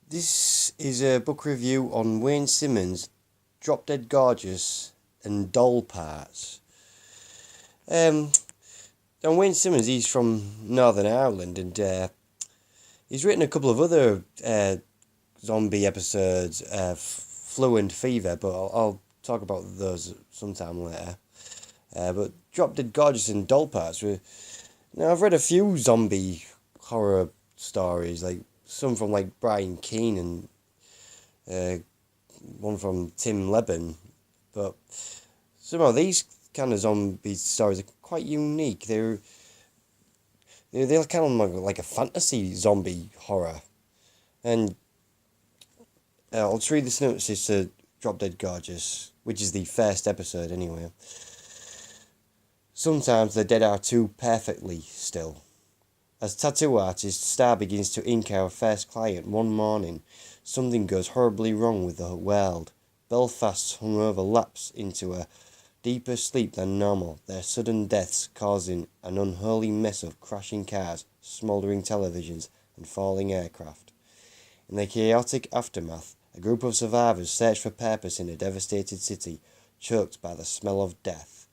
This is a book review on Wayne Simmons' Drop Dead Gorgeous and Doll Parts. And Wayne Simmons, he's from Northern Ireland, and he's written a couple of other zombie episodes, Flu and Fever, but I'll talk about those sometime later. But Drop Dead Gorgeous and Doll Parts now I've read a few zombie horror stories, like some from like Brian Keane and one from Tim Leben, but somehow these kind of zombie stories are quite unique. They're kind of like a fantasy zombie horror, and I'll just read the synopsis to Drop Dead Gorgeous, which is the first episode anyway. Sometimes the dead are too perfectly still. As tattoo artist Star begins to ink our first client one morning, something goes horribly wrong with the world. Belfast's hungover lapse into a deeper sleep than normal, their sudden deaths causing an unholy mess of crashing cars, smouldering televisions, and falling aircraft. In the chaotic aftermath, a group of survivors search for purpose in a devastated city, choked by the smell of death.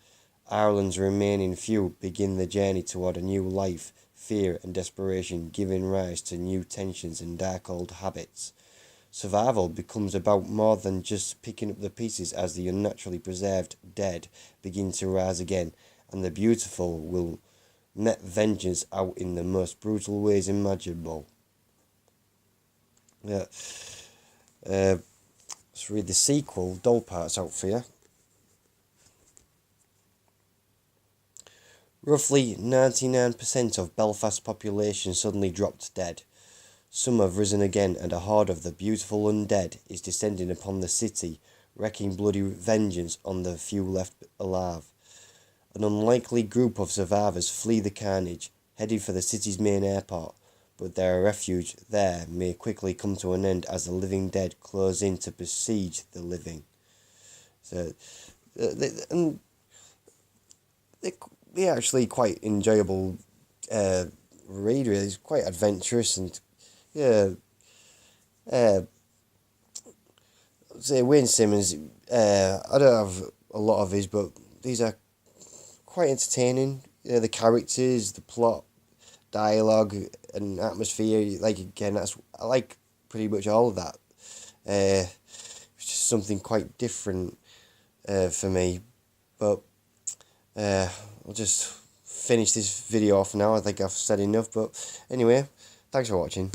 Ireland's remaining few begin the journey toward a new life, fear and desperation giving rise to new tensions and dark old habits. Survival becomes about more than just picking up the pieces as the unnaturally preserved dead begin to rise again, and the beautiful will met vengeance out in the most brutal ways imaginable. Let's read the sequel, Doll Parts, out for you. Roughly 99% of Belfast's population suddenly dropped dead. Some have risen again, and a horde of the beautiful undead is descending upon the city, wreaking bloody vengeance on the few left alive. An unlikely group of survivors flee the carnage, heading for the city's main airport, but their refuge there may quickly come to an end as the living dead close in to besiege the living. So, they're actually quite enjoyable read. It's quite adventurous, and say Wayne Simmons. I don't have a lot of his, but these are quite entertaining. The characters, the plot, dialogue, and atmosphere. Like again, I like pretty much all of that. It's just something quite different for me, but. I'll just finish this video off now. I think I've said enough, but anyway, thanks for watching.